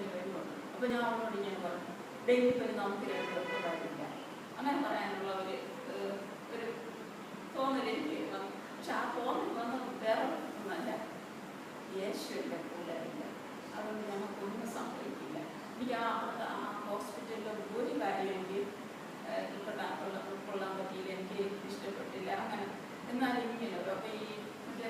ഡെങ്കിപ്പനി വരുന്നുണ്ട്. അപ്പോൾ ഞാൻ അവളോട് ഇങ്ങനെ പറഞ്ഞു, ഡെങ്കിപ്പനി നമുക്ക് രണ്ടുപേർക്കും വരില്ല. അങ്ങനെ പറയാനുള്ള ഒരു തോന്നൽ എനിക്ക് വന്നു. പക്ഷെ ആ തോന്നൽ വന്ന് വേറെ ഒന്നല്ല, യേശുവിൻ്റെ കൂടെ ഇല്ല. അതുകൊണ്ട് ഞങ്ങൾക്കൊന്നും സംഭവിക്കില്ല. എനിക്ക് ആ ഹോസ്പിറ്റലിൽ ഒരു കാര്യം എനിക്ക് ഉൾക്കൊള്ളാൻ പറ്റിയില്ല, എനിക്ക് ഇഷ്ടപ്പെട്ടില്ല. അങ്ങനെ എന്നാലും ഇങ്ങനെ അപ്പോൾ ഈ മറ്റേ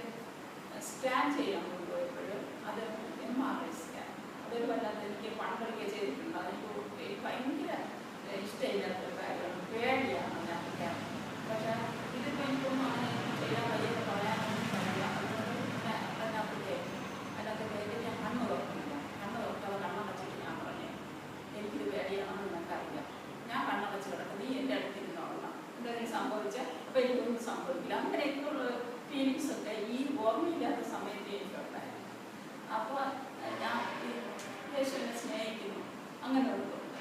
സ്കാൻ ചെയ്യാൻ കൊണ്ടുപോയപ്പോഴും അത് MRI സ്കാൻ, അതൊരു വല്ലാത്ത എനിക്ക് പണ്ടൊക്കെ ചെയ്തിട്ടുണ്ട്. അതെനിക്ക് ഭയങ്കര ഇഷ്ടമില്ലാത്തൊരു കാര്യമാണ്, പേടിയാണ് ഞാൻ. പക്ഷേ ഇതിപ്പോൾ എനിക്കൊന്നും അങ്ങനെ ചെയ്യാൻ വയ്യെന്ന് പറയാനൊന്നും കഴിയില്ല. അതിനകത്ത് കയറി ഞാൻ കണ്ണ് തുറക്കില്ല. കണ്ണ് തുറക്കാതെ കണ്ണടച്ചിട്ട് ഞാൻ പറഞ്ഞു, എനിക്കിത് പേടിയാണെന്ന് നിനക്കറിയാം, ഞാൻ കണ്ണടച്ച് കിടക്കും, നീ എൻ്റെ അടുത്തിരുന്നോളാം, എന്തെങ്കിലും സംഭവിച്ചാൽ അപ്പോൾ എനിക്കൊന്നും സംഭവിക്കില്ല. അങ്ങനെയൊക്കെയുള്ള ഫീലിങ്സ് ഒക്കെ ഈ ഓർമ്മയില്ലാത്ത സമയത്ത് എനിക്കുണ്ടായിരുന്നു. അപ്പോൾ ഞാൻ യേശുവിനെ സ്നേഹിക്കുന്നു, അങ്ങനെ ഉള്ളതുകൊണ്ട്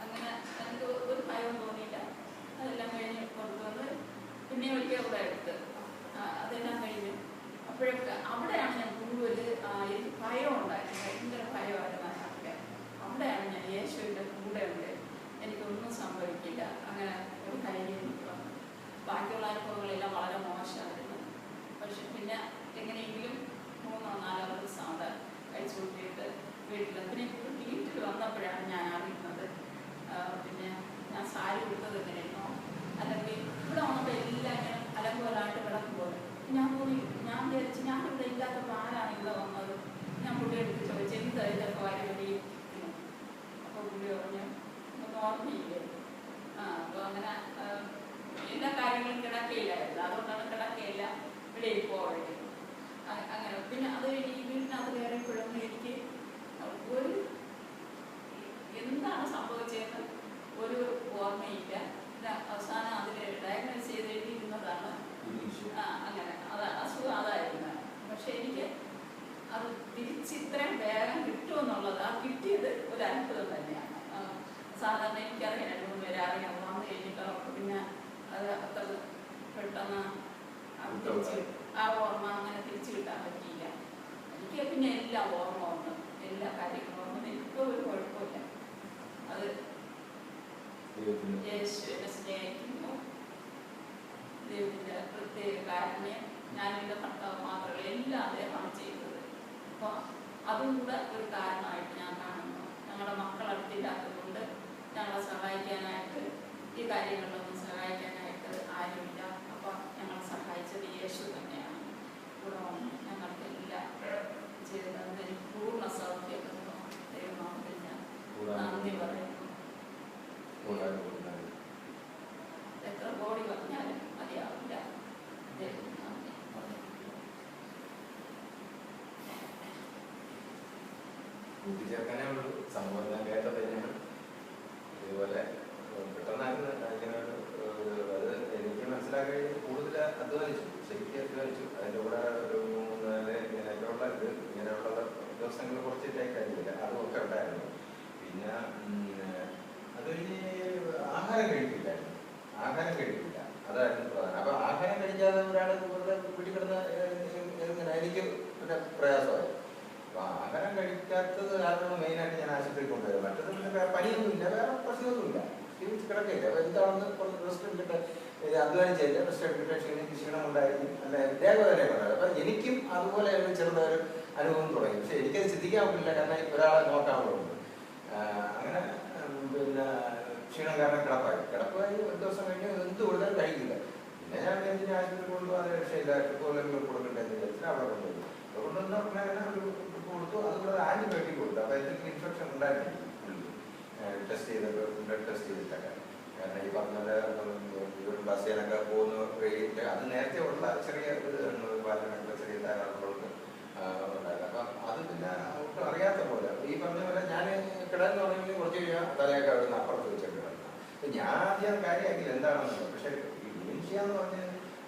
അങ്ങനെ എനിക്ക് ഒരു ഭയവും തോന്നിയില്ല. അതെല്ലാം കഴിഞ്ഞ് കൊണ്ടുവന്ന് പിന്നെ ഒരിക്കൽ ഇവിടെ എടുത്ത് അതെല്ലാം കഴിഞ്ഞ് അപ്പോഴൊക്കെ അവിടെയാണ് ഞാൻ കൂടുതൽ എനിക്ക് ഭയം ഉണ്ടായിരുന്നു, ഭയങ്കര ഭയമായിരുന്നു. അവിടെയാണ് ഞാൻ യേശുവിൻ്റെ കൂടെ ഉണ്ട്, എനിക്കൊന്നും സംഭവിക്കില്ല, അങ്ങനെ ഒരു ധൈര്യം എനിക്ക് വന്നു. ബാക്കിയുള്ള അനുഭവങ്ങളെല്ലാം വളരെ മോശമായിരുന്നു. പക്ഷെ പിന്നെ എങ്ങനെയെങ്കിലും 3-4 ദിവസം അവിടെ കഴിച്ചു കൂട്ടിയിട്ട് വീട്ടിൽ വീട്ടിൽ വന്നപ്പോഴാണ് ഞാൻ അറിയുന്നത് പിന്നെ ഞാൻ സാരി കൊടുത്തത് എങ്ങനെയാണോ, അല്ലെങ്കിൽ ഇവിടെ വന്നപ്പോൾ എല്ലാം ഇങ്ങനെ അലങ്കോലായിട്ട് കിടക്കുമ്പോൾ ഞാൻ വിചാരിച്ച് ഞാനിവിടെ ഇല്ലാത്തപ്പോൾ ആരാണ് ഇവിടെ വന്നത്. ഞാൻ പുള്ളിയെടുത്ത് ചോദിച്ചു, എന്താ ഇതൊക്കെ വാരി വരിയിരിക്കുന്നു. അപ്പോൾ പുള്ളി പറഞ്ഞു, ഒന്നും ഓർമ്മയില്ലേ. അപ്പോൾ അങ്ങനെ എല്ലാ കാര്യങ്ങളും കിടക്കയിലായിരുന്നു, അതുകൊണ്ടാണ് കിടക്കയില്ല ഇവിടെ പോവുകയും അങ്ങനെ. പിന്നെ അത് ഈ വീട്ടിനകത്ത് കയറിയപ്പോഴും എനിക്ക് ഒരു എന്താണ് സംഭവിച്ചതെന്ന് ഒരു ഓർമ്മയില്ല. അവസാനം അതിൽ ഡയഗ്നോസ് ചെയ്ത് എഴുതിയിരുന്നതാണ് അങ്ങനെ, അസുഖം അതായിരുന്നു. പക്ഷെ എനിക്ക് അത് തിരിച്ചിത്രയും വേഗം കിട്ടുമെന്നുള്ളത്, ആ കിട്ടിയത് ഒരു അത്ഭുതം തന്നെയാണ്. സാധാരണ എനിക്കറിയാം 2-3 പേരെ അറിയാം, വന്നു കഴിഞ്ഞിട്ട് അവർക്ക് പിന്നെ അത് അത്ര പെട്ടെന്ന് ആ ഓർമ്മ അങ്ങനെ തിരിച്ചു കിട്ടാൻ പറ്റിയില്ല. എനിക്ക് പിന്നെ എല്ലാം ഓർമ്മ വന്നു, എല്ലാ കാര്യങ്ങളും ഓർമ്മ, എനിക്കിപ്പോൾ ഒരു കുഴപ്പമില്ല. അത് യേശുവിനെ സ്നേഹിക്കുന്നു, ദൈവത്തിൻ്റെ പ്രത്യേക കാരുണ്യം, ഞാനെൻ്റെ ഭർത്താവ് മാത്രമല്ല, എല്ലാം അദ്ദേഹമാണ് ചെയ്തത്. അപ്പോൾ അതും കൂടെ ഒരു കാരണമായിട്ട് ഞാൻ കാണുന്നു. ഞങ്ങളുടെ മക്കൾ അടുത്തില്ലാത്തതുകൊണ്ട് ഞങ്ങളെ സഹായിക്കാനായിട്ട്, ഈ കാര്യങ്ങളിലൊന്നും സഹായിക്കാനായിട്ട് ആരുമില്ല. അപ്പോൾ ഞങ്ങളെ സഹായിച്ചത് യേശു തന്നെയാണ്. ഗുണവും ഞങ്ങൾക്ക് എല്ലാം ചെയ്തത് എനിക്ക് പൂർണ്ണ സൗഖ്യം ദൈവമാണെങ്കിൽ ഞാൻ നന്ദി പറയുന്നു. എത്ര കോടി പറഞ്ഞാലും മതിയാവില്ല. കൂട്ടിച്ചേർക്കാനേ ഉള്ളൂ. സംഭവം ഞാൻ കേട്ടത് തന്നെയാണ്. ഇതുപോലെ പെട്ടെന്നായിരുന്നു ഇങ്ങനെ അത് എനിക്ക് മനസ്സിലാക്കി കൂടുതൽ അധ്വാനിച്ചു, ശരിക്കും അധ്വാനിച്ചു. അതിൻ്റെ കൂടെ ഒരു 3-4 ഇങ്ങനെയൊക്കെയുള്ള ഇങ്ങനെയുള്ള ദിവസങ്ങൾ കുറച്ചിട്ടേക്ക് കഴിഞ്ഞില്ല, അതുമൊക്കെ ഉണ്ടായിരുന്നു. പിന്നെ അത് കഴിഞ്ഞ് ആഹാരം കഴിക്കില്ലായിരുന്നു, ആഹാരം കഴിക്കില്ല, അതായിരുന്നു പ്രധാനം. അപ്പോൾ ആഹാരം കഴിക്കാതെ ഒരാൾ വെറുതെ വീട്ടിൽ കിടന്ന് ഇങ്ങനെ എനിക്ക് പിന്നെ പ്രയാസമായി. അപ്പോൾ ആഹാരം കഴിക്കാത്തത് കാരണം മെയിനായിട്ട് ഞാൻ ആശുപത്രിയിൽ കൊണ്ടുവരും. മറ്റത് പിന്നെ പനിയൊന്നുമില്ല, വേറെ പ്രശ്നമൊന്നുമില്ല, ക്ഷീണിച്ച് കിടക്കില്ല. അപ്പോൾ എന്താണെന്ന് കുറച്ച് റെസ്റ്റ് എടുത്തിട്ട് അധ്വാനിച്ചില്ല, റെസ്റ്റ് എടുത്തിട്ട് ക്ഷീണം ഉണ്ടായിരുന്നു, അല്ല ദേഹവേദന ഉണ്ടായത്. അപ്പം എനിക്കും അതുപോലെ ചെറുതൊരു അനുഭവം തുടങ്ങി. പക്ഷേ എനിക്കത് ചിന്തിക്കാൻ പറ്റില്ല, കാരണം ഒരാളെ നോക്കാനുള്ളതുണ്ട്. അങ്ങനെ പിന്നെ ക്ഷീണം കാരണം കിടപ്പായി ഒരു ദിവസം കഴിഞ്ഞ് എന്ത് കൊടുത്താലും കഴിക്കില്ല. പിന്നെ ഞാൻ എന്തിനാ ആശുപത്രി കൊണ്ടുപോകാൻ രക്ഷയില്ല, ട്രിപ്പ് കൊടുക്കണ്ടെന്ന് വിചാരിച്ചാൽ അവിടെ കൊണ്ടുപോകും. അവിടെ കൊണ്ടുവന്ന് പറഞ്ഞാൽ ഒരു ട്രിപ്പ് കൊടുത്തു, അതുകൂടെ ആൻറ്റിബയോട്ടിക് കൊടുത്തു. അപ്പോൾ എന്തെങ്കിലും ഇൻഫെക്ഷൻ ഉണ്ടായിരുന്നു ടെസ്റ്റ് ചെയ്തിട്ട്, ബ്ലഡ് ടെസ്റ്റ് ചെയ്തിട്ടൊക്കെ. കാരണം ഈ പറഞ്ഞത് ബസ് ചെയ്യാനൊക്കെ പോകുന്ന വഴിയിട്ട് അത് നേരത്തെ ഉള്ള ചെറിയ പാലനൊക്കെ ചെറിയ തയ്യാറുകളുണ്ട് ഉണ്ടായിരുന്നു. അപ്പം അത് പിന്നെ ഒട്ടും അറിയാത്ത പോലെ ഈ പറഞ്ഞ പോലെ ഞാൻ കിടന്ന് തുടങ്ങി കുറച്ച് കഴിഞ്ഞാൽ തലയൊക്കെ അവിടെ നിന്ന് അപ്പുറത്ത് വെച്ചിട്ട് കിടന്നു. അപ്പം ഞാൻ ആദ്യം കാര്യമാക്കില്ല എന്താണെന്നുള്ളത്. പക്ഷേ ഈ ഡിമെൻഷ്യ എന്ന് പറഞ്ഞ്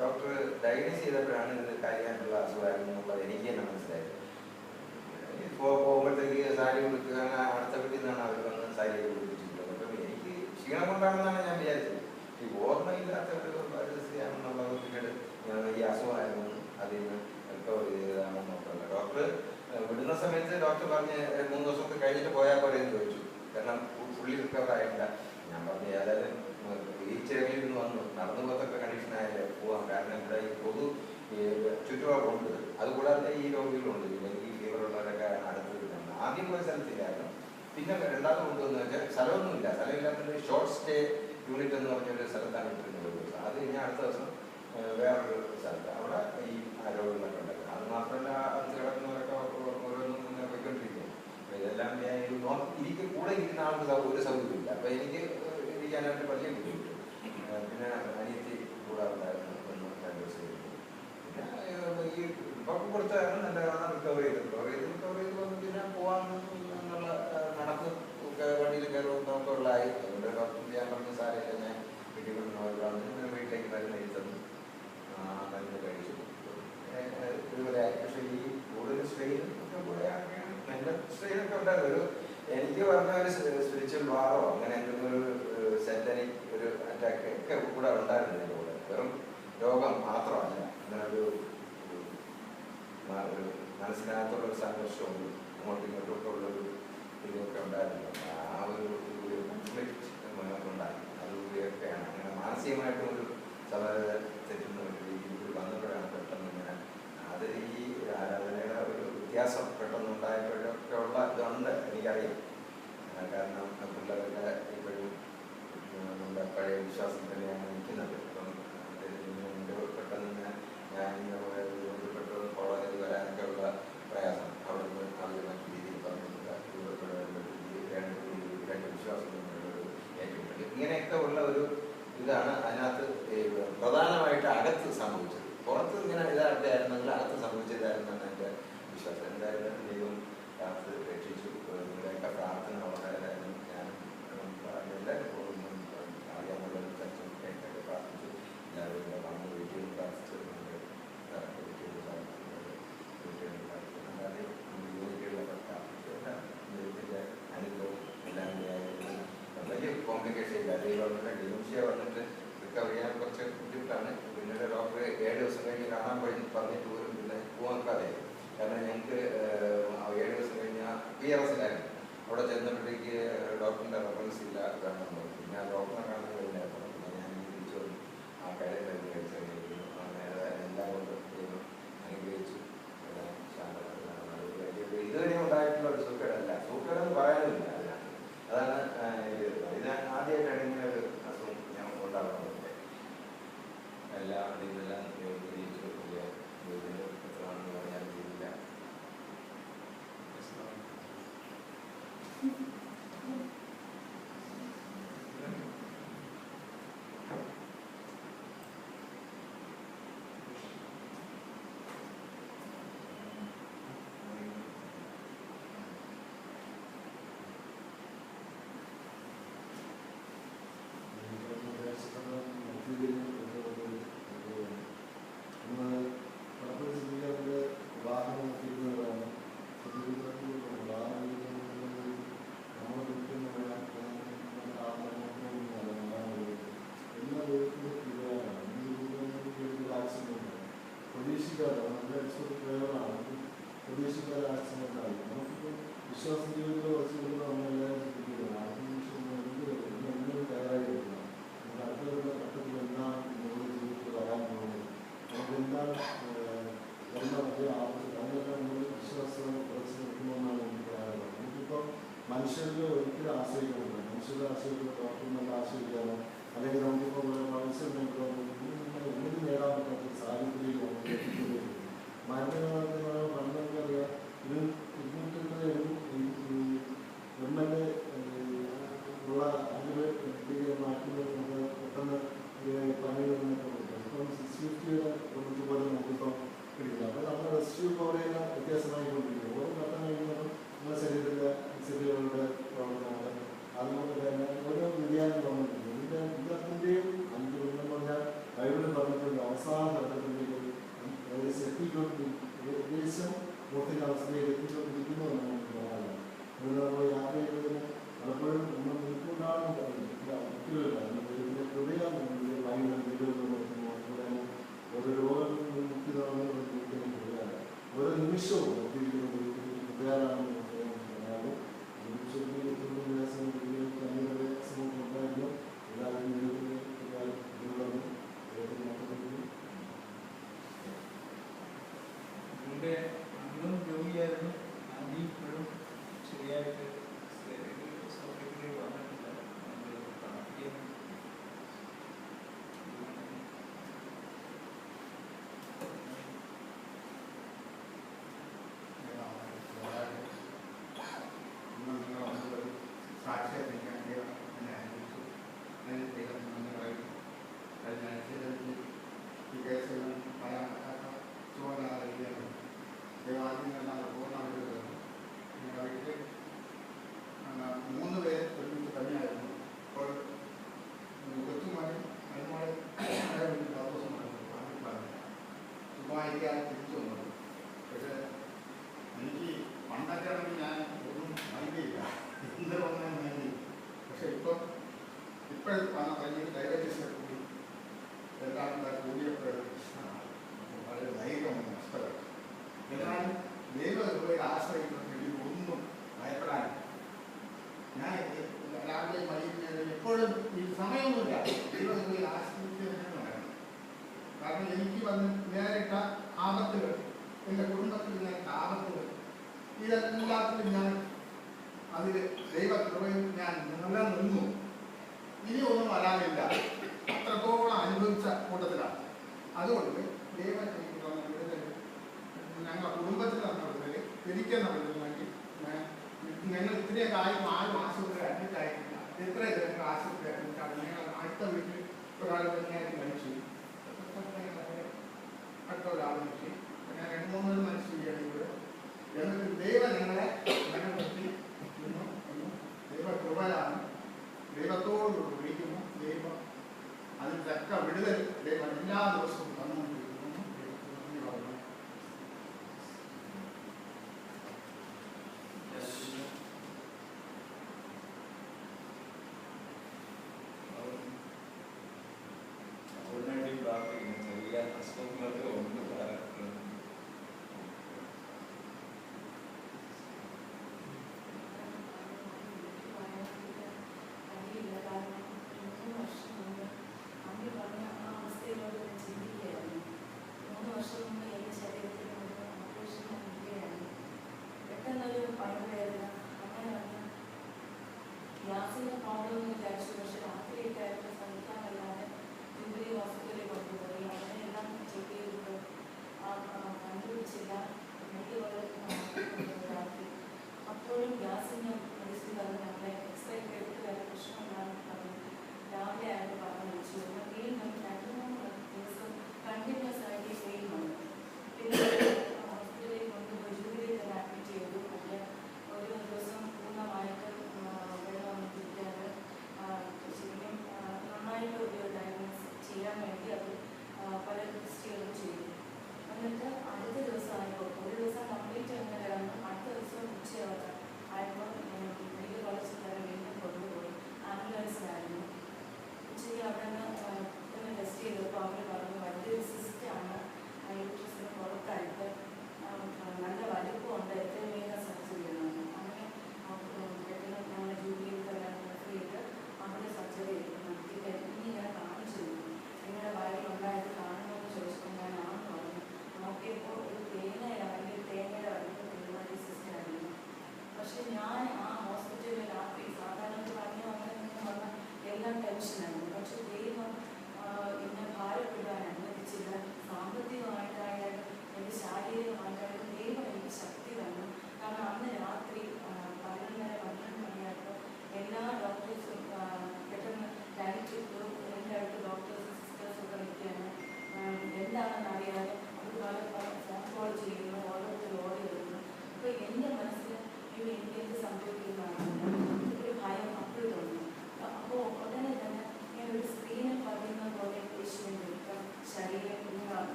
ഡോക്ടർ ഡയഗ്നോസ് ചെയ്തപ്പോഴാണ് ഇത് കഴിയാനുള്ള അസുഖമായിരുന്നു എന്നുള്ളത് എനിക്ക് തന്നെ മനസ്സിലായത്. പോകുമ്പോഴത്തേക്ക് സാരി കൊടുക്കുക, അടുത്ത വീട്ടിൽ നിന്നാണ് അവർ വന്ന് സാരിയൊക്കെ കൊടുപ്പിച്ചിട്ടുള്ളത്. അപ്പം എനിക്ക് ക്ഷീണം കൊണ്ടാണെന്നാണ് ഞാൻ വിചാരിച്ചത്. ഈ ഓർമ്മയില്ലാത്ത ഒരു പരിസ്ഥിതിയാണെന്നുള്ളത് പിന്നീട് ഈ അസുഖമായിരുന്നു അതിൽ നിന്ന് റിക്കവർ ചെയ്താണെന്ന് നോക്കണ്ട. ഡോക്ടർ വിടുന്ന സമയത്ത് ഡോക്ടർ പറഞ്ഞ് 3 ദിവസമൊക്കെ കഴിഞ്ഞിട്ട് പോയാൽ പോലെ എന്ന് ചോദിച്ചു. കാരണം ഫുള്ളി റിക്കവർ ആയിട്ടില്ല. ഞാൻ പറഞ്ഞു ഏതായാലും ഈ ചെറിയിൽ നിന്ന് വന്നു നടന്നു പോകത്തൊക്കെ കണ്ടീഷനായാലേ പോവാം. കാരണം ഇവിടെ ഈ പൊതു ചുറ്റുപാടുണ്ട്. അതുകൂടാതെ ഈ രോഗികളുണ്ട്. ഈ ഫീവറുള്ളവരൊക്കെ അടുത്ത് കിട്ടുന്നത്. ആദ്യം പോയ സ്ഥലത്തില്ലായിരുന്നു. പിന്നെ രണ്ടാമത് കൊണ്ടുവന്ന് വെച്ചാൽ സ്ഥലമൊന്നുമില്ല. സ്ഥലമില്ലാത്തത് ഷോർട്ട് സ്റ്റേ യൂണിറ്റ് എന്ന് പറഞ്ഞൊരു സ്ഥലത്താണ് ഇട്ടിരുന്നത്. അത് കഴിഞ്ഞാൽ അടുത്ത ദിവസം വേറൊരു സ്ഥലത്ത് അവിടെ ഈ രോഗികളൊക്കെ ഉണ്ടായിരുന്നു. അത് മാത്രമല്ല അത് കിടക്കുന്നവരൊക്കെ ഓരോന്നും ഇങ്ങനെ പോയിക്കൊണ്ടിരിക്കുന്നു. ഇതെല്ലാം ഇരിക്കും കൂടെ ഇരിക്കുന്ന ആൾക്ക് ഒരു സൗകര്യമില്ല. അപ്പോൾ എനിക്ക് ഇരിക്കാനായിട്ട് വലിയ ബുദ്ധിമുട്ട്. പിന്നെ അനിയത്തി കൂടെ ഉണ്ടായിരുന്നു 2 ദിവസം. പിന്നെ ഈ ഇപ്പം കൊടുത്തായിരുന്നു നല്ല റിക്കവർ ചെയ്ത് വന്ന് പിന്നെ പോകാമെന്നുള്ള നടപ്പ് വണ്ടിയിൽ കയറുന്നൊക്കെ ഉള്ളതായി. അതുകൊണ്ട് ഡോക്ടർ ഞാൻ പറഞ്ഞ സാരമില്ല, ഞാൻ വീട്ടിൽ കൊണ്ടുവന്ന് വീട്ടിലേക്ക് മരുന്ന് എഴുതുന്നു. മരുന്ന് കഴിച്ചു ഇതുപോലെ. പക്ഷേ ഈ കൂടുതൽ സ്ട്രെയിൻ ഒക്കെ കൂടെ മെന്റൽ സ്ട്രെയിനൊക്കെ ഉണ്ടായിരുന്നു. എനിക്ക് പറഞ്ഞ ഒരു സ്പിരിച്വൽ വാറോ അങ്ങനെ എന്തെങ്കിലും ഒരു സെറ്റനിക് ഒരു അറ്റാക്ക് ഒക്കെ കൂടെ ഉണ്ടായിരുന്നു. ഇതിൻ്റെ കൂടെ വെറും രോഗം മാത്രമല്ല, അങ്ങനെ ഒരു മനസ്സിനകത്തുള്ളൊരു സംഘർഷവും അങ്ങോട്ടും ഇങ്ങോട്ടുമൊക്കെ ഉള്ളൊരു ഇതൊക്കെ ഉണ്ടായിരുന്നു. ആ ഒരു കോൺഫ്ലിക്റ്റ് ഉണ്ടായി. അതുകൂടിയൊക്കെയാണ് അങ്ങനെ മാനസികമായിട്ടും ഒരു സമയത്ത് തെറ്റുന്ന ഒരു രീതിയിൽ വന്നപ്പോഴാണ് പെട്ടെന്ന് ഇങ്ങനെ അത് ഈ ആരാധനയുടെ ഒരു വ്യത്യാസം പെട്ടെന്ന് ഉണ്ടായപ്പോഴൊക്കെ ഉള്ള ഇതുണ്ട് എനിക്കറിയാം. കാരണം പിള്ളേരൊക്കെ ഇപ്പോഴും നമ്മുടെ പഴയ വിശ്വാസം തന്നെയാണ് നിൽക്കുന്നത്. അപ്പം പെട്ടെന്ന് ഞാൻ പെട്ടെന്ന് ഫോളോ ചെയ്ത് വരാനൊക്കെ ഉള്ള പ്രയാസം അവിടുന്ന് അവർ മറ്റു രീതിയിൽ പറഞ്ഞില്ല. രണ്ട് വിശ്വാസം ഏറ്റുമുട്ടൽ ഇങ്ങനെയൊക്കെ ഉള്ള ഒരു ഇതാണ് അതിനകത്ത് പ്രധാനമായിട്ട് അകത്ത് സംഭവിച്ചത്. പുറത്ത് ഇങ്ങനെ ഇതായിട്ട് ആയിരുന്നെങ്കിൽ അകത്ത് സംഭവിച്ചതായിരുന്നാണ് എൻ്റെ വിശ്വാസം. എന്തായാലും ദൈവം കാത്ത് രക്ഷിച്ചു. നിങ്ങളുടെയൊക്കെ പ്രാർത്ഥന വളരെയായിരുന്നു. ഞാൻ എല്ലാവരും അറിയാമുള്ളൊരു ചർച്ചയൊക്കെ പ്രാർത്ഥിച്ചു. എല്ലാവരും വന്ന് വീട്ടിൽ പ്രാർത്ഥിച്ചു. ദൈവത്തിൻ്റെ അനുഗ്രഹവും എല്ലാം വലിയ കോംപ്ലിക്കേഷൻ ഇല്ല. ദൈവങ്ങളുടെ ഡിമെൻഷ്യ വന്നിട്ട് റിക്കവർ ചെയ്യാൻ കുറച്ച് ബുദ്ധിമുട്ടാണ്. പിന്നീട് ഡോക്ടറെ 7 ദിവസം കഴിഞ്ഞ് കാണാൻ പറഞ്ഞിട്ട് പോലും പിന്നെ പോകാതെ. കാരണം ഞങ്ങൾക്ക് 7 ദിവസം കഴിഞ്ഞാൽ PRS-ലായിരുന്നു. അവിടെ ചെന്നപ്പോഴേക്ക് ഡോക്ടറിൻ്റെ റെഫറൻസ് ഇല്ല കാണാൻ പറഞ്ഞു. പിന്നെ ആ ഡോക്ടറെ കാണാൻ കഴിഞ്ഞായിരുന്നു. പിന്നെ ഞാൻ തിരിച്ചു വന്നു. ആ കാര്യം കഴിഞ്ഞ് കഴിച്ചു കഴിഞ്ഞിരിക്കുന്നു. അങ്ങനെ എല്ലാം കൊണ്ട് അനുഗ്രഹിച്ചു. ഇതുവരെ ഉണ്ടായിട്ടുള്ള ഒരു സൂക്കേടല്ല. സൂക്കേടെന്ന് പറയാനില്ല. അതാണ് ഇത് ആദ്യമായിട്ടാണ് ഇങ്ങനെ ഒരു അസുഖം ഞാൻ ഉണ്ടാകുന്നത്. എല്ലാം ഇതെല്ലാം യോജിച്ചു. ഇതിന് എത്രയാണെന്ന് പറയാൻ കഴിയില്ല. വിശ്വാസം ജീവിതത്തിൽ കുറച്ച് നമ്മളെല്ലാവരും ശ്രദ്ധിക്കുന്നത് തയ്യാറായിരിക്കണം. നമുക്ക് അടുത്തുള്ള ഘട്ടത്തിൽ എന്താണ് നമ്മുടെ ജീവിതത്തിൽ വരാൻ പോകുന്നത്, നമുക്ക് എന്താണ് വരുന്ന വലിയ ആവശ്യം, അതിനെല്ലാം നമ്മൾ വിശ്വാസം കുറച്ച് നിർത്തുമെന്നാണ് എനിക്ക് പറയാനുള്ളത്. നമുക്കിപ്പോൾ മനുഷ്യരിൽ ഒരിക്കലും ആശ്രയിക്കുന്നില്ല. മനുഷ്യരുടെ ആശ്രയിക്കുന്ന ഡോക്ടർമാരുടെ ആശ്രയിക്കാനോ അല്ലെങ്കിൽ നമുക്കിപ്പോൾ മത്സ്യമേഖല ഒന്നും നേടാൻ പറ്റാത്ത സാഹചര്യത്തിലേക്ക് നമുക്ക് എത്തിക്കൊണ്ടിരിക്കുന്നു. മരുന്നുകളൊക്കെ പണ്ടൊക്കെ അറിയാം. ഇത് 250 ഉള്ള അതിൽ മാറ്റുന്നത് നമുക്ക് പെട്ടെന്ന് പണികളൊക്കെ കൊടുക്കാം. ഇപ്പം 650 പോലെ നമുക്കിപ്പം പിടിക്കുന്നത്. അപ്പോൾ നമ്മുടെ റെസ്ക്യൂ പവറിന് വ്യത്യാസമായിക്കൊണ്ടിരിക്കും. ഓരോ ഘട്ടം കഴിയുമ്പോഴും നമ്മുടെ ശരീരത്തിലെ സെല്ലുകളുടെ പ്രവർത്തനങ്ങൾ അതുകൊണ്ട് തന്നെ ഓരോ വ്യതിയാനം വന്നിട്ടുണ്ട്. ഇതിൻ്റെയും 5 കൊല്ലം പറഞ്ഞാൽ ബൈബിളിൽ പറഞ്ഞിട്ടുണ്ട് അവസാന ഘട്ടത്തിലേക്ക് ഏകദേശം പൂർത്തിൻ്റെ അവസ്ഥയിൽ എത്തിക്കൊണ്ടിരിക്കുന്നു എന്നാണ് എനിക്ക് പറയാനുള്ളത്. അതുകൊണ്ട് നമ്മൾ യാത്ര ചെയ്യുന്നതിന് പലപ്പോഴും നമ്മൾ നിൽക്കൊണ്ടാണെന്ന് പറയുന്നത് ഒത്തിരില്ല. ഇതിൻ്റെ ഹൃദയം ബൈബിൾ നോക്കുമ്പോൾ അതുപോലെ ഓരോ രോഗങ്ങളിൽ മുക്തി തുടങ്ങുന്ന നിമിഷവും കൂട്ടുകാരാണെന്ന് പറയാമോ. നിമിഷത്തിൽ വ്യത്യാസം വ്യത്യാസം ഉണ്ടായിരുന്നു. എല്ലാവരും ഇവിടെ അന്നും രോഗിയായിരുന്നു. അന്നീ ഇപ്പോഴും ശരിയായിട്ട് സൗകര്യത്തിൽ വന്നിട്ടില്ല. മൂന്ന് പേര് ഒരുമിച്ച് തന്നെയായിരുന്നു. അപ്പോൾ കൊച്ചുമണി അതിനോട് സുഖമായിരിക്കാൻ തിരിച്ചു വന്നത്. പക്ഷേ എനിക്ക് പണ്ടൊക്കെ ആണെങ്കിൽ ഞാൻ ഒന്നും നൽകിയില്ല, എന്ത് വന്നാൽ നൽകി. പക്ഷെ ഇപ്പോഴത്തെ വന്ന കഴിഞ്ഞ ഡയബറ്റീസിനെ കൂടി എല്ലാം കൂടിയപ്പോൾ വളരെ ദൈവം നഷ്ടപ്പെട്ടു. എന്നാൽ ദൈവകൃപയെ ആശ്രയിക്കുന്നത് ഒന്നും ഭയപ്പെടാനില്ല. ഞാൻ രാവിലെ വൈകുന്നേരം എപ്പോഴും ഈ സമയമൊന്നുമില്ല, ദൈവകൃപയെ ആശ്രയിച്ച് തന്നെ വേണം. കാരണം എനിക്ക് വന്ന് നേരിട്ട ആപത്തുകൾ, എൻ്റെ കുടുംബത്തിൽ നേരിട്ട ആപത്തുകൾ, ഇതെല്ലാത്തിലും ഞാൻ അതിൽ ദൈവകൃപയിൽ ഞാൻ നിലനിന്നു. ഇനി ഒന്നും വരാനില്ല, അത്രത്തോളം അനുഭവിച്ച കൂട്ടത്തിലാണ്. അതുകൊണ്ട് ദൈവത്തിന് വിടുതൽ ഞങ്ങളുടെ കുടുംബത്തിൽ തന്ന വിടുതൽ എനിക്കെന്ന വിടുതലെങ്കിൽ ഞങ്ങൾ ഇത്രയൊക്കെ ആരും ആശുപത്രി അഡ്മിറ്റ് ആയിട്ടില്ല. എത്ര ജനങ്ങൾ ആശുപത്രി അഡ്മിറ്റ് ആണ്. ഞങ്ങൾ അടുത്ത വീട്ടിൽ ഒരാൾ തന്നെയായിട്ട് മരിച്ചു, അടുത്ത ഒരാൾ മരിച്ചു. ഞാൻ 2-3 മനുഷ്യ ചെയ്യുന്നത് എന്നിട്ട് ദൈവം ഞങ്ങളെ നിലനിർത്തി നിന്നു. ദൈവ കൃപയാണ്. ദൈവത്തോട് വിളിക്കുന്നു. ദൈവം അതിന് തക്ക വിടുതൽ ദൈവം എല്ലാ ദിവസവും തന്നുകൊണ്ടിരിക്കുന്നു. പ്രാർത്ഥിക്കുന്നു. ചെറിയ അസുഖങ്ങളൊക്കെ ഉണ്ട്.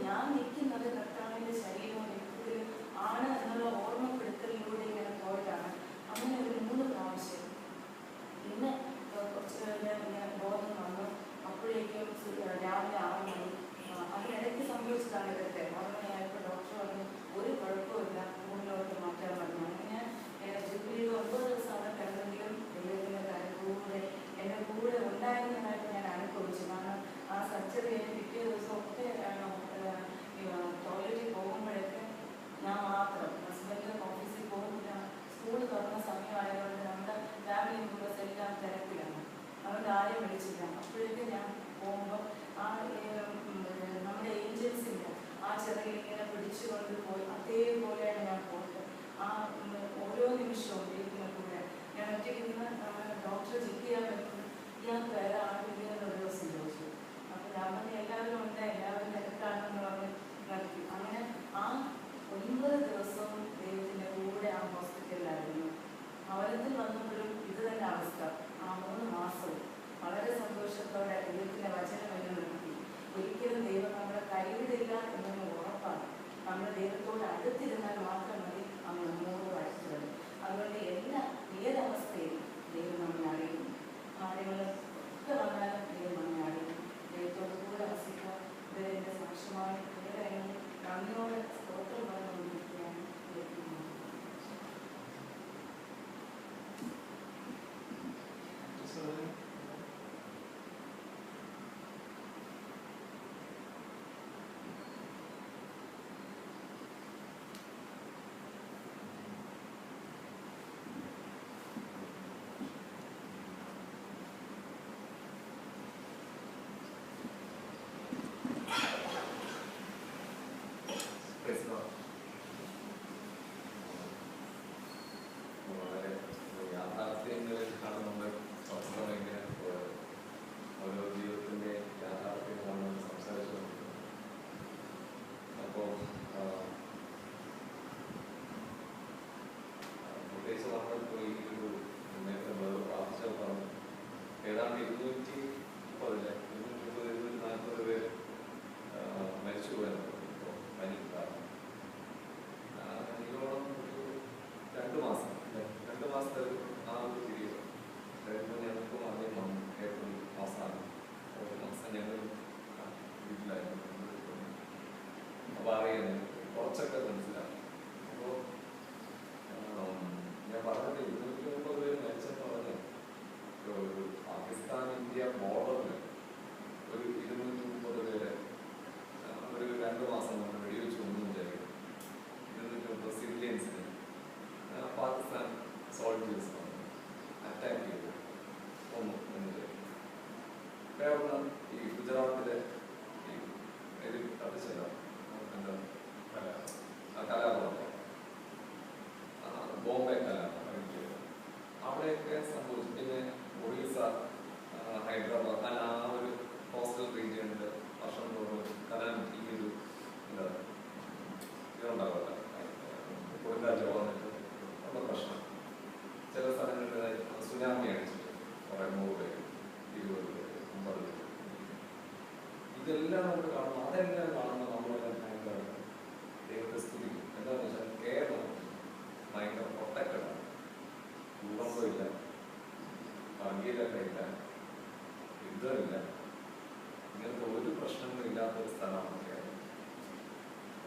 ഞാൻ നിൽക്കുന്നത് കർത്താവിൻ്റെ ശരീരവും രക്തത്തിലും ആണ് എന്നുള്ള ഓർമ്മപ്പെടുത്തലിലൂടെ ഇങ്ങനെ പോയിട്ടാണ്. അങ്ങനെ ഒരു 3 പ്രാവശ്യം. ഇന്ന് കുറച്ച് കഴിഞ്ഞ് ഇങ്ങനെ ബോധം വന്നു. അപ്പോഴേക്കും രാവിലെ 6 മണി. അതിനിടയ്ക്ക് സംഭവിച്ചതാണ് ഇതൊക്കെ. 6 മണിയായപ്പോൾ ഡോക്ടർ പറഞ്ഞു ഒരു കുഴപ്പമില്ല, മുകളിലോട്ട് മാറ്റാൻ പറഞ്ഞു. അങ്ങനെ ജൂബിലിയിൽ 9 ദിവസം അവിടെ കിടന്നെങ്കിലും ദൈവത്തിൻ്റെ കൂടെ എൻ്റെ കൂടെ ഉണ്ടായിരുന്നതായിട്ട് ഞാൻ അനുഭവിച്ചു. കാരണം ആ സർജറി കഴിഞ്ഞ് പിറ്റേ ദിവസം ഒക്കെ ടോയ്ലറ്റിൽ പോകുമ്പോഴൊക്കെ ഞാൻ മാത്രം, ഹസ്ബൻഡ് ഓഫീസിൽ പോകുന്നില്ല, സ്കൂൾ തുറന്ന സമയമായതുകൊണ്ട് നമ്മുടെ ഫാമിലി മെമ്പേഴ്സ് എല്ലാം തിരക്കിലാണ്, അതുകൊണ്ട് ആരെയും വിളിച്ചില്ല. അപ്പോഴേക്കും ഞാൻ പോകുമ്പോൾ ആ നമ്മുടെ ഏഞ്ചൽസിൻ്റെ ആ ചിറകിൽ ഇങ്ങനെ പിടിച്ചുകൊണ്ട് പോയി അതേപോലെയാണ് ഞാൻ പോയത്. ആ ഓരോ നിമിഷവും ദൈവത്തിൻ്റെ കൂടെ ഞാൻ ഒറ്റയ്ക്ക് ഡോക്ടർ ചെക്ക് ചെയ്യാൻ പറ്റും, ഇയാൾക്ക് വേറെ ആളില്ലെന്ന് ഒരു ദിവസം ചോദിച്ചു. അപ്പോൾ ഞാൻ പറഞ്ഞ് എല്ലാവരും ഉണ്ട്, എല്ലാവരും തിരക്കാണെന്ന് പറഞ്ഞ് നിർത്തി. അങ്ങനെ ആ 9 ദിവസവും ദൈവത്തിൻ്റെ കൂടെ ആ ഹോസ്പിറ്റലിലായിരുന്നു. ഭവനത്തിൽ വന്നപ്പോഴും ഇത് തന്നെ അവസ്ഥ. ആ 3 മാസവും വളരെ സന്തോഷത്തോടെ ദൈവത്തിൻ്റെ വചനം എന്ന് നിർത്തി. ഒരിക്കലും ദൈവം നമ്മളെ കൈവിടില്ല എന്നൊന്ന് ഉറപ്പാണ്. നമ്മൾ ദൈവത്തോട് അടുത്തിരുന്നാൽ മാത്രം മതി നമ്മൾ നമ്മോട് വരച്ചത്. അതുകൊണ്ട് ഏതവസ്ഥയിലും ദൈവം നമ്മെ അറിയുന്നു. കാര്യങ്ങൾ ഒക്കെ വന്നാലും ദൈവം നമ്മെ അറിയുന്നു. ദൈവത്തോട് കൂടെ വസിക്കുക. ഇത് എൻ്റെ സാക്ഷ്യമായി ദൈവം നന്ദിയോടെ സ്തോത്രം പറഞ്ഞുകൊണ്ടിരിക്കുകയാണ്. വളരെ യാഥാർത്ഥ്യങ്ങളിൽ കാണുന്നുണ്ട്. സ്വന്തം എങ്ങനെ ഓരോ ജീവിതത്തിൻ്റെ യാഥാർത്ഥ്യങ്ങളാണ് നമ്മൾ സംസാരിച്ചുകൊണ്ടിരിക്കുന്നത്. അപ്പോൾ പ്രത്യേകിച്ച് നമ്മളിപ്പോൾ ഈ ഒരു നേരത്തെ പ്രാർത്ഥിച്ച പറഞ്ഞു ഏതാണ്ട് 230-240 പേര് മരിച്ചു പോയെന്ന് ഇപ്പോൾ പനി കാരണം. എനിക്കോളം ഒരു 2 മാസം 2 മാസത്തെ ആ ഒരു പീരീഡ് കഴിഞ്ഞപ്പോൾ ഞങ്ങൾക്കും ആദ്യം വന്നു. ഏപ്രിൽ മാസമാണ്. 1 മാസം ഞങ്ങൾ വീട്ടിലായിരുന്നു. അപ്പോൾ അറിയാൻ കുറച്ചൊക്കെ മനസ്സിലാക്കി. അപ്പോൾ ഞാൻ പറഞ്ഞത് 230 പേര് മരിച്ചെന്ന് പറഞ്ഞ് ഒരു പാകിസ്ഥാൻ ഇന്ത്യ ബോർഡറിൽ ഒരു 230 പേര് ഒരു 2 മാസം കൊണ്ട് വെടിവെച്ച് ഒന്നും ചെയ്യും. 230 സിവിലിയൻസിന് പാകിസ്ഥാൻ സോൾജേഴ്സ് അറ്റാക്ക് ചെയ്തു ഒന്നും ചെയ്യും. അവിടെ ഈ ഗുജറാത്തിലെ എന്താ കലാപം, ബോംബെ കലാപം അവിടെയൊക്കെ സംഭവിച്ചു. പിന്നെ ഒറീസ, ഹൈദരാബാദ് ആ ഒരു കോസ്റ്റൽ റീജിയനിൽ വർഷം തോറും കലാം ഈ ഒരു ഇതുണ്ടാവില്ല, കൊടുങ്കാറ്റ് വന്നിട്ട് ഉള്ള പ്രശ്നം. ചില സ്ഥലങ്ങളിൽ സുനാമി അടിച്ചിട്ട് കുറേ 100 പേര്, 20 പേര്, 50 പേര്. ഇതെല്ലാം നമ്മൾ കാണുന്നു. അതെല്ലാം കാണുമ്പോൾ നമ്മളെല്ലാം ഭയങ്കര ദൈവത്തെ സ്തുതിക്കും. എന്താണെന്ന് വെച്ചാൽ കേരളം ഭയങ്കര പ്രൊട്ടക്റ്റഡാണ്. ഭൂകമ്പമില്ല, ഭാഗ്യയിലൊക്കെ ഇല്ല, യുദ്ധമില്ല, ഇങ്ങനത്തെ ഒരു പ്രശ്നങ്ങളും ഇല്ലാത്തൊരു സ്ഥലമാണ് കേരളം.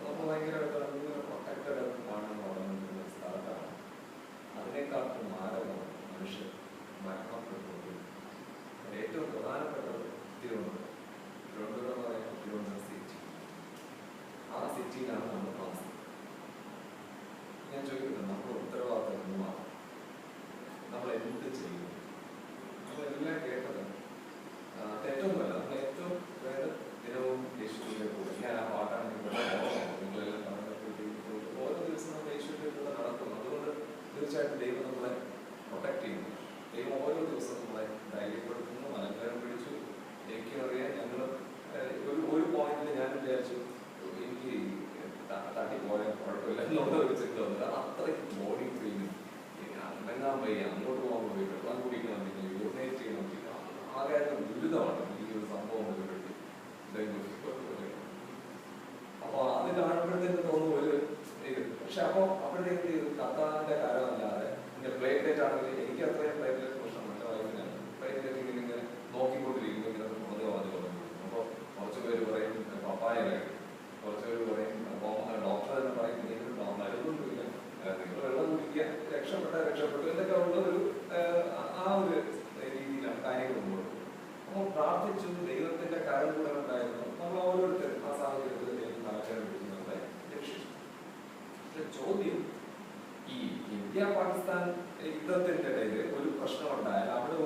നമ്മൾ ഭയങ്കരമായിട്ട് അങ്ങനെ പ്രൊട്ടക്റ്റഡ് ആണെന്ന് പറയുന്ന ഒരു സ്ഥലത്താണ്. അതിനേക്കാട്ടും മാരകമാണ് മനുഷ്യർ മരണപ്പെട്ടു. ഏറ്റവും പ്രധാനപ്പെട്ടത് തിരുവനന്തപുരം എന്ന് പറയുന്നത് തിരുവനന്തപുരം സിറ്റി. ആ സിറ്റിയിലാണ് നമ്മൾ താമസിക്കുന്നത്. ഞാൻ ചോദിക്കുന്നത് നമ്മൾ ഉത്തരവാദിത്തം ഒന്നുമാണ്. നമ്മൾ എന്ത് ചെയ്യുന്നു? നമ്മളെല്ലാം കേട്ടത് തെറ്റൊന്നുമല്ല. നമ്മൾ ഏറ്റവും വേണ്ട ദിനവും യേശുവിൻ്റെ കൂടെ. ഞാൻ ആ പാട്ടാണ് നിങ്ങളെല്ലാം പറഞ്ഞപ്പോഴത്തേക്ക് ഓരോ ദിവസം നമ്മൾ യേശുവിൻ്റെ കൂടെ നടക്കുന്നു. അതുകൊണ്ട് തീർച്ചയായിട്ടും ദൈവം നമ്മളെ പ്രൊട്ടക്ട് ചെയ്യുന്നു. ദൈവം ഓരോ ദിവസവും നമ്മളെ ധൈര്യപ്പെടുത്തുന്നു. അലങ്കാരം പിടിച്ചു. എനിക്കറിയാം, ഞങ്ങൾ ഒരു പോയിന്റിൽ ഞാൻ വിചാരിച്ചു എനിക്ക് തട്ടിപ്പോയാൽ കുഴപ്പമില്ല എന്നുള്ള ഒരു ചിന്ത വന്നത്. അത്രയ്ക്ക് ബോഡി പെയിനും അനങ്ങാൻ വയ്യ, അങ്ങോട്ട് പോകാൻ പോയി, വെള്ളം കുടിക്കണമെങ്കിൽ യൂറിനേറ്റ് ചെയ്യണമെങ്കിൽ ആകെ ദുരിതമാണ് ഈ ഒരു സംഭവം. കാണുമ്പോഴത്തേക്ക് തോന്നും ഒരു ഇത്. പക്ഷെ അപ്പോഴത്തേക്ക് കത്താന്റെ കാലമല്ലാതെ പ്ലേറ്റ്ലേറ്റ് ആണെങ്കിൽ എനിക്ക് അത്രയും പ്ലേറ്റ്ലേറ്റ് പ്രശ്നം നല്ല വൈകിനാണ്. പ്ലേറ്റ്ലേറ്റ് ഇങ്ങനെ നോക്കിക്കൊണ്ടിരിക്കും, ഇങ്ങനെ മുതലാവാതെ. അപ്പോൾ കുറച്ച് പേര് പറയും പപ്പായ കഴിക്കും, കുറച്ച് പേര് പറയും ഡോക്ടർ തന്നെ പറയും മരുന്നൊന്നുമില്ല, നിങ്ങൾ വെള്ളം കുടിക്കുക, രക്ഷപ്പെട്ടു എന്നൊക്കെ ഉള്ള ഒരു ആ ഒരു രീതിയിലാണ് കാര്യങ്ങൾ മുമ്പോട്ട്. അപ്പോൾ പ്രാർത്ഥിച്ചു, ദൈവത്തിന്റെ കാര്യം കൂടെ ഉണ്ടായിരുന്നു. നമ്മൾ ഓരോരുത്തരും ആ സാഹചര്യത്തിൽ നടക്കാൻ നമ്മളെ രക്ഷിച്ചു. പക്ഷെ ചോദ്യം, ഈ ഇന്ത്യ പാകിസ്ഥാൻ യുദ്ധത്തിന്റെ ഇടയിൽ ഒരു പ്രശ്നം ഉണ്ടായാൽ അവിടെ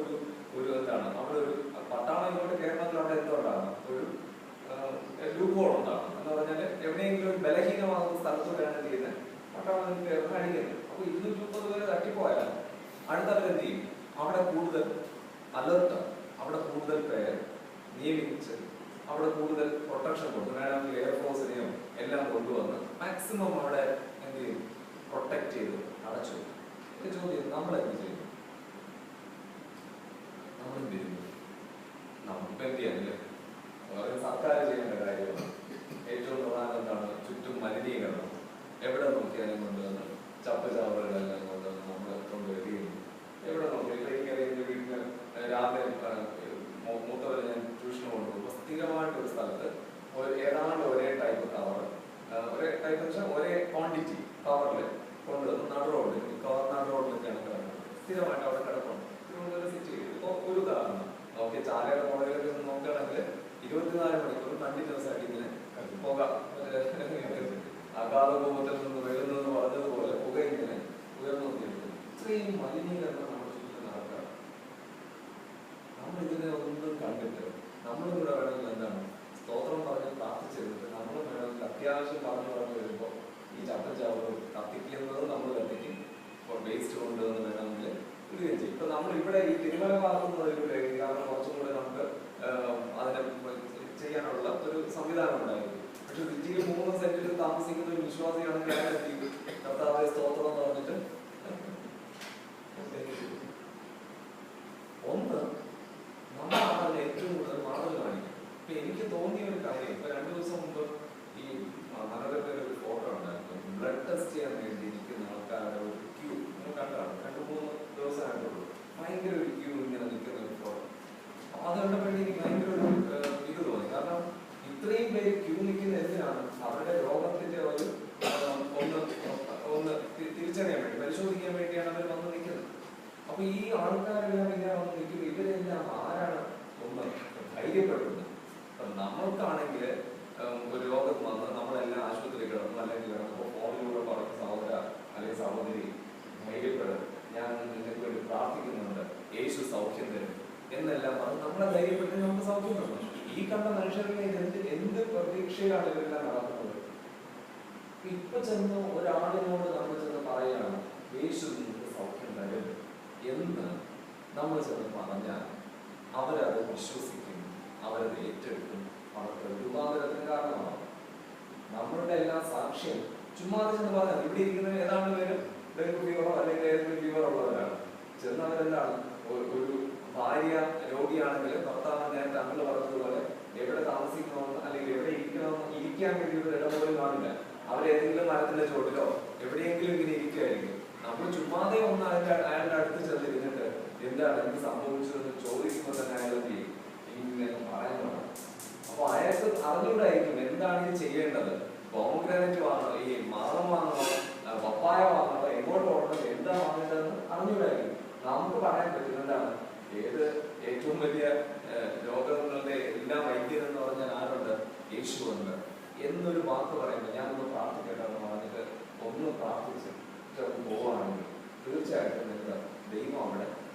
ഒരു എന്താണ്, അവിടെ ഒരു പട്ടാളം ഇങ്ങോട്ട് കയറണമെങ്കിൽ അവിടെ എന്തുകൊണ്ടാണ് ഒരു ലൂപ്പോൾ ഉണ്ടാകും എന്ന് പറഞ്ഞാൽ എവിടെയെങ്കിലും ഒരു ബലഹീനമാകുന്ന സ്ഥലത്തൂടെയാണ് ചെയ്യുന്നത് പട്ടാളം അടിക്കുന്നത്. അപ്പൊ 230 പേര് തട്ടിപ്പോയാൽ അടുത്തവർ എന്ത് ചെയ്യും? അവിടെ കൂടുതൽ അലർട്ടാണ്, അവിടെ കൂടുതൽ പേര് നിയമിച്ച് അവിടെ കൂടുതൽ പ്രൊട്ടക്ഷൻ കൊടുക്കും. വേണമെങ്കിൽ എയർഫോഴ്സിനെയോ എല്ലാം കൊണ്ടുവന്ന് മാക്സിമം അവിടെ എന്ത് ചെയ്യും? പ്രൊട്ടക്ട് ചെയ്ത് അടച്ചു. എന്റെ ചോദ്യം, നമ്മളെന്ത് ചെയ്യും? നമ്മളെന്ത് ചെയ്യും? നമുക്കിപ്പോ എന്ത് ചെയ്യാനില്ലേ? സർക്കാർ ചെയ്യേണ്ട കാര്യമാണ്. ഏറ്റവും പ്രധാനം എന്താണ്? ചുറ്റും മലിനീകരണം. എവിടെ നോക്കിയാലും കൊണ്ടുവന്ന് ചപ്പുചവറുകളെല്ലാം കൊണ്ടുവന്ന് നമ്മൾ കൊണ്ടുവരികയും എവിടെ നോക്കിയാലും എനിക്കറിയാം വീട്ടിൽ രാവിലെ മൂത്തവരെ ഞാൻ ട്യൂഷന് കൊണ്ടുപോകുമ്പോൾ സ്ഥിരമായിട്ടൊരു സ്ഥലത്ത് ഏതാണ്ട് ഒരേ ടൈപ്പ് കവർ, ഒരേ ടൈപ്പ് വെച്ചാൽ ഒരേ ക്വാണ്ടിറ്റി കവറിൽ കൊണ്ടുവന്ന് നടു റോഡിലൊക്കെയാണ് കിടക്കുന്നത്. സ്ഥിരമായിട്ട് അവിടെ കിടപ്പുണ്ട്. തിരുവനന്തപുരം സിറ്റി ഇപ്പോൾ ഒരു ഉദാഹരണം നോക്കിയ ചാലയുടെ പുറകിലൊക്കെ ഒന്ന് നോക്കുകയാണെങ്കിൽ 24 മണിക്കൂർ കണ്ടിന്യൂസ് ആയിട്ട് ഇങ്ങനെ പുക, അഗാധ കോപത്തിൽ നിന്ന് വരുന്നതെന്ന് പറഞ്ഞതുപോലെ പുക ഇങ്ങനെ ഉയർന്നുകൊണ്ടിരിക്കുന്നു. ഇത്രയും മലിനീകരണം നമ്മുടെ ചുറ്റും നടക്കുക. നമ്മളിതിനെ ഒന്നും കണ്ടിട്ട് നമ്മളും കൂടെ വേണമെങ്കിൽ എന്താണ് സ്തോത്രം പറഞ്ഞ് പ്രാർത്ഥിച്ചിരുന്നിട്ട് നമ്മളും വേണമെങ്കിൽ അത്യാവശ്യം പറഞ്ഞു വരുമ്പോൾ ഈ ചപ്പച്ചാവ് കത്തിക്കുന്നത് നമ്മൾ കത്തിക്കും, വേസ്റ്റ് കൊണ്ടുവന്ന് വേണമെങ്കിൽ ഇടുകയും ചെയ്യും. ഇപ്പൊ നമ്മൾ ഇവിടെ ഈ തിരുമല ഭാഗത്തുനിന്ന് കാരണം കുറച്ചും കൂടെ നമുക്ക് അതിനെ ചെയ്യാനുള്ള ഒരു സംവിധാനം ഉണ്ടായിരുന്നു. പക്ഷെ സിറ്റിയിൽ 3 സെന്റിൽ താമസിക്കുന്ന ഒരു വിശ്വാസിയാണെങ്കിൽ കർത്താവേ സ്തോത്രം എന്ന് പറഞ്ഞിട്ട് ഒന്ന് നമ്മളാണ് ഏറ്റവും കൂടുതൽ മാതൃക കാണിക്കും. ഇപ്പൊ എനിക്ക് തോന്നിയ ഒരു കാര്യം, ഇപ്പൊ 2 ദിവസം മുമ്പ് ഈ മനോരമയുടെ ഒരു ഫോട്ടോ ഉണ്ടായിരുന്നു. ബ്ലഡ് ടെസ്റ്റ് ചെയ്യാൻ വേണ്ടി ഇരിക്കുന്ന ആൾക്കാരുടെ ഒരു ക്യൂ കണ്ടാണ്. 2-3 ദിവസമായിട്ടുള്ളൂ. ഭയങ്കര ഒരു ക്യൂ ഇങ്ങനെ നിൽക്കുന്ന ഒരു ഫോട്ടോ. അത് കണ്ടപ്പോഴേ എനിക്ക് ഭയങ്കര ഒരു ഇത് തോന്നി. കാരണം ഇത്രയും പേര് ക്യൂ നിൽക്കുന്ന എന്തിനാണ്? അവരുടെ രോഗത്തിന്റെ ഒരു ഒന്ന് തിരിച്ചറിയാൻ വേണ്ടി, പരിശോധിക്കാൻ വേണ്ടിയാണ് അവർ വന്ന് നിൽക്കുന്നത്. അപ്പൊ ഈ ആൾക്കാരെല്ലാം ഇങ്ങനെ വന്ന് നിൽക്കുന്നത് ഇവരെല്ലാം ആരാണ് ഒന്ന് ധൈര്യപ്പെടുന്നത്? നമ്മൾക്കാണെങ്കിൽ ഒരു രോഗം വന്ന് നമ്മളെല്ലാം ആശുപത്രി കിടന്നു, അല്ലെങ്കിൽ കിടന്നപ്പോൾ ഫോണിലൂടെ പറഞ്ഞ സഹോദര അല്ലെങ്കിൽ സഹോദരി ധൈര്യപ്പെടും, ഞാൻ നിങ്ങൾക്ക് വേണ്ടി പ്രാർത്ഥിക്കുന്നുണ്ട്, യേശു സൗഖ്യം തരും എന്നെല്ലാം പറഞ്ഞ് നമ്മളെ ധൈര്യപ്പെട്ട് നമുക്ക് സൗഖ്യം തന്നു. ഈ കണ്ട മനുഷ്യരുടെ എന്ത് പ്രതീക്ഷയാണ് ഇവരെല്ലാം നടക്കുന്നത്? ഇപ്പൊ ചെന്ന് ഒരാളിനോട് നമ്മൾ ചെന്ന് പറയുകയാണ് യേശു നിങ്ങൾക്ക് സൗഖ്യം തരും എന്ന് നമ്മൾ ചെന്ന് പറഞ്ഞാൽ അവരത് വിശ്വസിക്കും, അവരത് ഏറ്റെടുക്കും, അവർക്ക് രൂപാന്തരത്തിന് കാരണമാകും. നമ്മളുടെ എല്ലാം സാക്ഷ്യം ചുമ്മാതെ ചെന്ന് പറഞ്ഞാൽ ഇവിടെ ഇരിക്കുന്ന ഏതാണ്ട് പേരും ഡെങ്കു ഫീവറോ അല്ലെങ്കിൽ ഏതെങ്കിലും ഫീവർ ഉള്ളവരാണ്. ചെന്നവരെന്താണ് ഒരു ഭാര്യ രോഗിയാണെങ്കിൽ ഭർത്താവ് നേരത്തെ അങ്ങൾ പറഞ്ഞതുപോലെ എവിടെ താമസിക്കണമെന്ന് അല്ലെങ്കിൽ എവിടെ ഇരിക്കണമെന്ന് ഇരിക്കാൻ വേണ്ടി ഒരു ഇടം പോലും കാണില്ല. അവരേതെങ്കിലും മരത്തിന്റെ ചോട്ടിലോ എവിടെയെങ്കിലും ഇങ്ങനെ ഇരിക്കുമായിരിക്കും. നമ്മൾ ചുമ്മാതെ ഒന്ന് അയാളുടെ അടുത്ത് ചെന്നിരുന്നിട്ട് എന്താണ് എനിക്ക് സംഭവിച്ചതെന്ന് ചോദിക്കുമ്പോൾ തന്നെ അയാൾ ഇങ്ങനെ പറയുന്നതാണ്. അപ്പൊ അയാൾക്ക് അറിഞ്ഞുകൂടായിരിക്കും എന്താണ് ഇത് ചെയ്യേണ്ടത്. പോമഗ്രാനൈറ്റ് വാങ്ങണോ, ഈ മാളം വാങ്ങണോ, പപ്പായ വാങ്ങണോ, എങ്ങോട്ട് ഓടണം, എന്താ വാങ്ങേണ്ടതെന്ന് അറിഞ്ഞുകൂടായിരിക്കും. നമുക്ക് പറയാൻ പറ്റും എന്താണ് ഏറ്റവും വലിയ രോഗങ്ങളുടെ എല്ലാം വൈദ്യൻ എന്ന് പറഞ്ഞാൽ ആരുണ്ട്? യേശുവുണ്ട് എന്നൊരു വാക്ക് പറയുമ്പോൾ ഞാനൊന്ന് പ്രാർത്ഥിക്കട്ടെ എന്ന് പറഞ്ഞിട്ട് ഒന്ന് പ്രാർത്ഥിച്ച് പോവുകയാണെങ്കിൽ തീർച്ചയായിട്ടും നിങ്ങൾക്ക് ദൈവം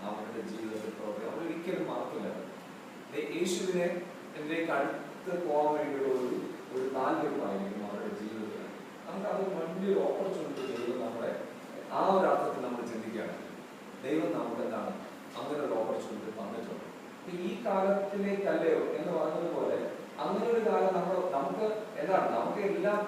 അവരുടെ ജീവിതത്തിൽ പ്രവർത്തിക്കും. അവരൊരിക്കലും മറക്കില്ല. യേശുവിനെ എന്നിലേക്ക് അടുത്ത് പോകാൻ വേണ്ടിയുള്ള ഒരു താല്പര്യമായിരിക്കും അവരുടെ ജീവിതത്തിൽ. നമുക്ക് അത് വലിയൊരു ഓപ്പർച്യൂണിറ്റി ദൈവം നമ്മുടെ ആ ഒരു അർത്ഥത്തിൽ നമ്മൾ ചിന്തിക്കുകയാണ്. ദൈവം നമുക്ക് എന്താണ് അങ്ങനെ ഒരു ഓപ്പർച്യൂണിറ്റി തന്നിട്ടുണ്ട്. ഈ കാലത്തിലേക്കല്ലയോ എന്ന് പറഞ്ഞതുപോലെ അങ്ങനെ ഒരു കാലം നമുക്ക് എന്താണ് നമുക്ക് എല്ലാം